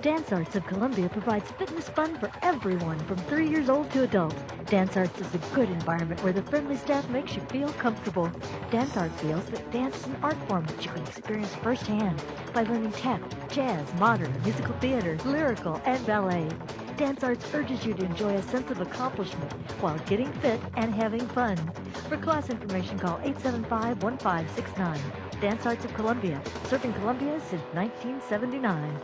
Dance Arts of Columbia provides fitness fun for everyone from 3 years old to adult. Dance Arts is a good environment where the friendly staff makes you feel comfortable. Dance Arts feels that dance is an art form that you can experience firsthand by learning tap, jazz, modern, musical theater, lyrical, and ballet. Dance Arts urges you to enjoy a sense of accomplishment while getting fit and having fun. For class information, call 875-1569. Dance Arts of Columbia, serving Columbia since 1979.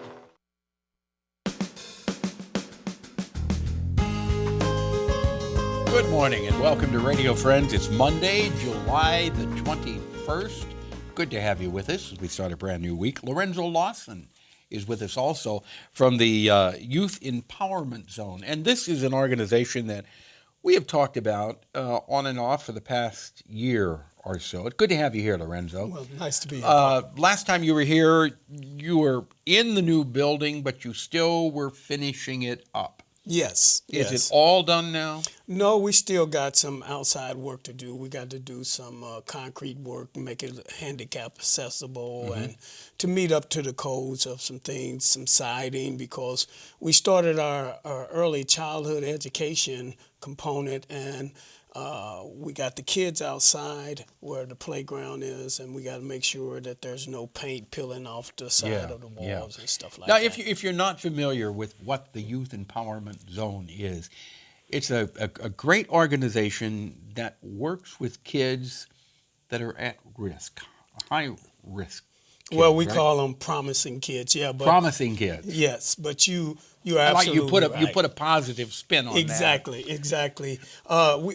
Good morning and welcome to Radio Friends. It's Monday, July the 21st. Good to have you with us as we start a brand new week. Lorenzo Lawson is with us also from the Youth Empowerment Zone. And this is an organization that we have talked about on and off for the past year or so. It's good to have you here, Lorenzo. Well, nice to be here. Last time you were here, you were in the new building, but you still were finishing it up. Yes. Is it all done now? No, we still got some outside work to do. We got to do some concrete work, make it handicap accessible, and to meet up to the codes of some things, some siding, because we started our early childhood education component, and we got the kids outside where the playground is, and we got to make sure that there's no paint peeling off the side of the walls and stuff like that. Now, if you're not familiar with what the Youth Empowerment Zone is, it's a great organization that works with kids that are at risk, high risk kids, well, we right? call them promising kids, yeah. But promising kids. yes, but you're absolutely right. You put a positive spin on Exactly.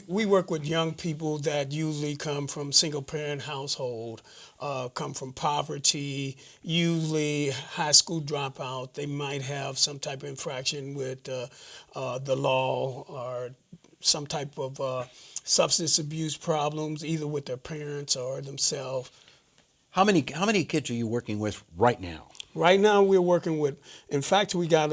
We work with young people that usually come from single-parent household, come from poverty, usually high school dropout. They might have some type of infraction with the law or some type of substance abuse problems, either with their parents or themselves. How many kids are you working with right now? Right now, we're working with, in fact, we got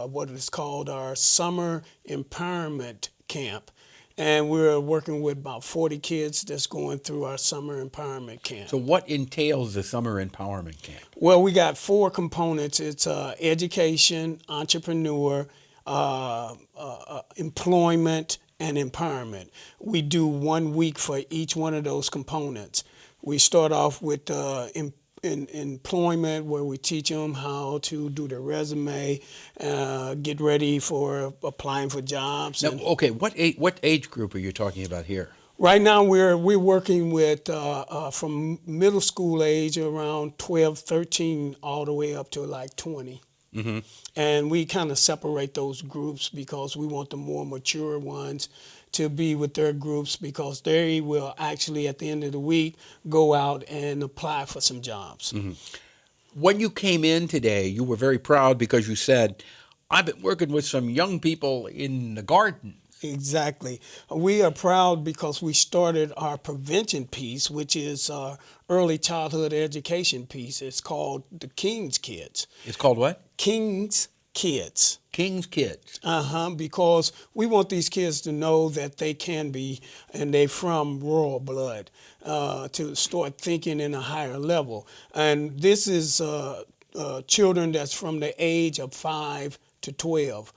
what is called our Summer Empowerment Camp. And we're working with about 40 kids that's going through our Summer Empowerment Camp. So what entails the Summer Empowerment Camp? Well, we got 4 components. It's education, entrepreneur, employment, and empowerment. We do 1 week for each one of those components. We start off with in employment, where we teach them how to do their resume, get ready for applying for jobs. Now, okay, what age group are you talking about here? Right now, we're working with from middle school age around 12, 13, all the way up to like 20. Mm-hmm. And we kind of separate those groups because we want the more mature ones to be with their groups, because they will actually, at the end of the week, go out and apply for some jobs. Mm-hmm. When you came in today, you were very proud because you said, I've been working with some young people in the garden. Exactly. We are proud because we started our prevention piece, which is our early childhood education piece. It's called the King's Kids. It's called what? King's Kids. King's Kids. Because we want these kids to know that they can be, and they're from royal blood, to start thinking in a higher level. And this is children that's from the age of 5 to 12.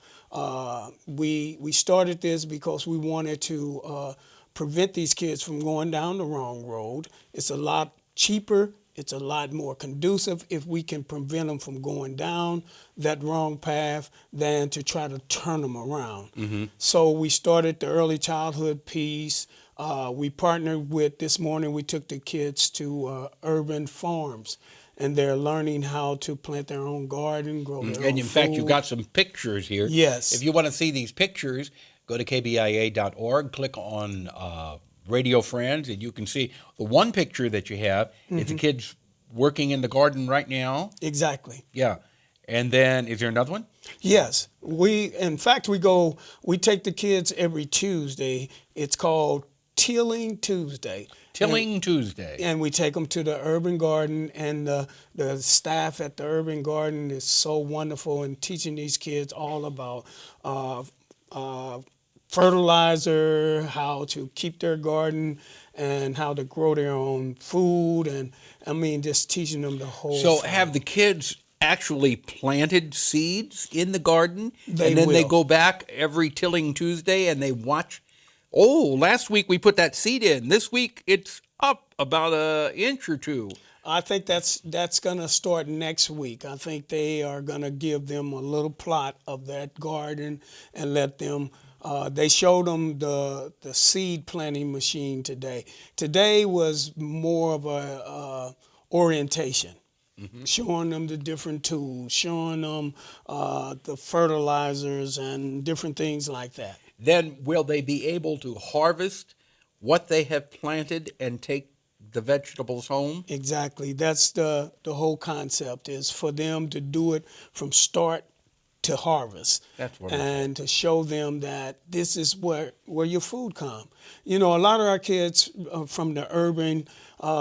We started this because we wanted to prevent these kids from going down the wrong road. It's a lot cheaper. It's a lot more conducive if we can prevent them from going down that wrong path than to try to turn them around. Mm-hmm. So we started the early childhood piece. We partnered with, this morning we took the kids to urban farms, and they're learning how to plant their own garden, grow their own And in fact, food. you've got some pictures here. Yes. If you want to see these pictures, go to kbia.org, click on Radio Friends, and you can see the one picture that you have is the kids working in the garden right now. Exactly. Yeah. And then, is there another one? Yes. We take the kids every Tuesday. It's called Tilling Tuesday. Tuesday. And we take them to the urban garden, and the staff at the urban garden is so wonderful in teaching these kids all about fertilizer, how to keep their garden, and how to grow their own food, and I mean, just teaching them the whole So thing. have the kids actually planted seeds in the garden, They and then they will. go back every Tilling Tuesday and they watch. Oh, last week we put that seed in. This week it's up about an inch or two. I think that's going to start next week. I think they are going to give them a little plot of that garden and let them. They showed them the seed planting machine today. Today was more of a orientation. Showing them the different tools, showing them the fertilizers and different things like that. Then will they be able to harvest what they have planted and take the vegetables home? Exactly. That's the whole concept, is for them to do it from start to harvest. That's wonderful. And to show them that this is where your food comes. You know, a lot of our kids from the urban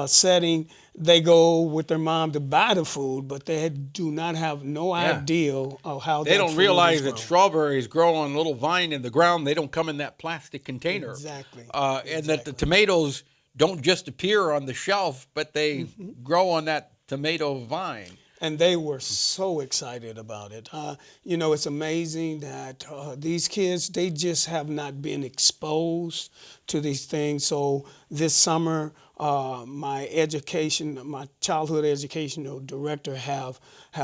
setting, they go with their mom to buy the food, but they do not have no idea of how They that don't food realize is that grown. strawberries grow on a little vine in the ground. They don't come in that plastic container. Exactly. And that the tomatoes don't just appear on the shelf, but they grow on that tomato vine. And they were so excited about it. You know, it's amazing that these kids, they just have not been exposed to these things. So this summer, my childhood educational director have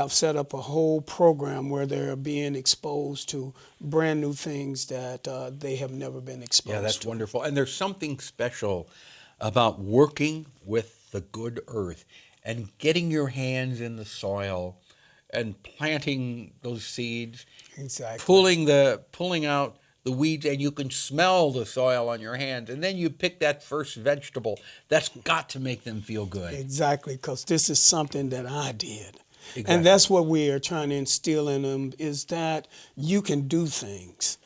set up a whole program where they're being exposed to brand new things that they have never been exposed Yeah, that's to. wonderful. And there's something special about working with the good earth and getting your hands in the soil and planting those seeds, Exactly. pulling out the weeds, and you can smell the soil on your hands, and then you pick that first vegetable. That's got to make them feel good. Exactly, because this is something that I did. Exactly. And that's what we are trying to instill in them, is that you can do things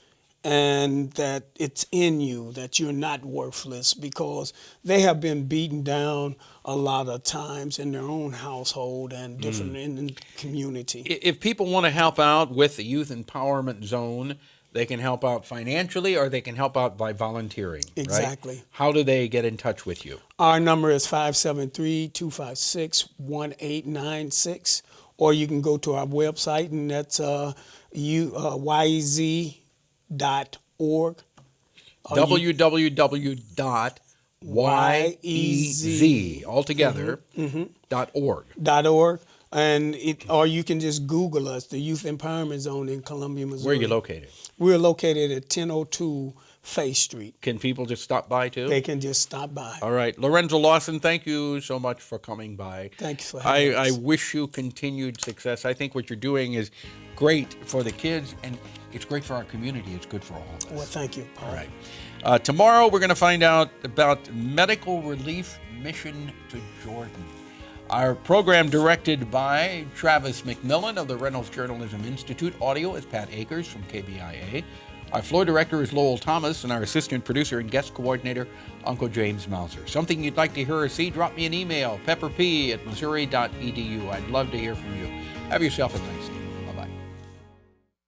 and that it's in you, that you're not worthless, because they have been beaten down a lot of times in their own household and different in the community. If people want to help out with the Youth Empowerment Zone, they can help out financially or they can help out by volunteering. Right? Exactly. How do they get in touch with you? Our number is 573-256-1896, or you can go to our website, and that's yez.org. www.yez altogether .org. .org, and or you can just Google us, the Youth Empowerment Zone in Columbia, Missouri. Where are you located? We're located at 1002 Faith Street. Can people just stop by too? They can just stop by. All right. Lorenzo Lawson, thank you so much for coming by. Thank you for having I us. wish you continued success. I think what you're doing is great for the kids, and it's great for our community. It's good for all of us. Well, thank you, Paul. All right. Tomorrow, we're going to find out about Medical Relief Mission to Jordan. Our program directed by Travis McMillan of the Reynolds Journalism Institute. Audio is Pat Akers from KBIA. Our floor director is Lowell Thomas, and our assistant producer and guest coordinator, Uncle James Mauser. Something you'd like to hear or see, drop me an email, pepperp@missouri.edu. I'd love to hear from you. Have yourself a nice day.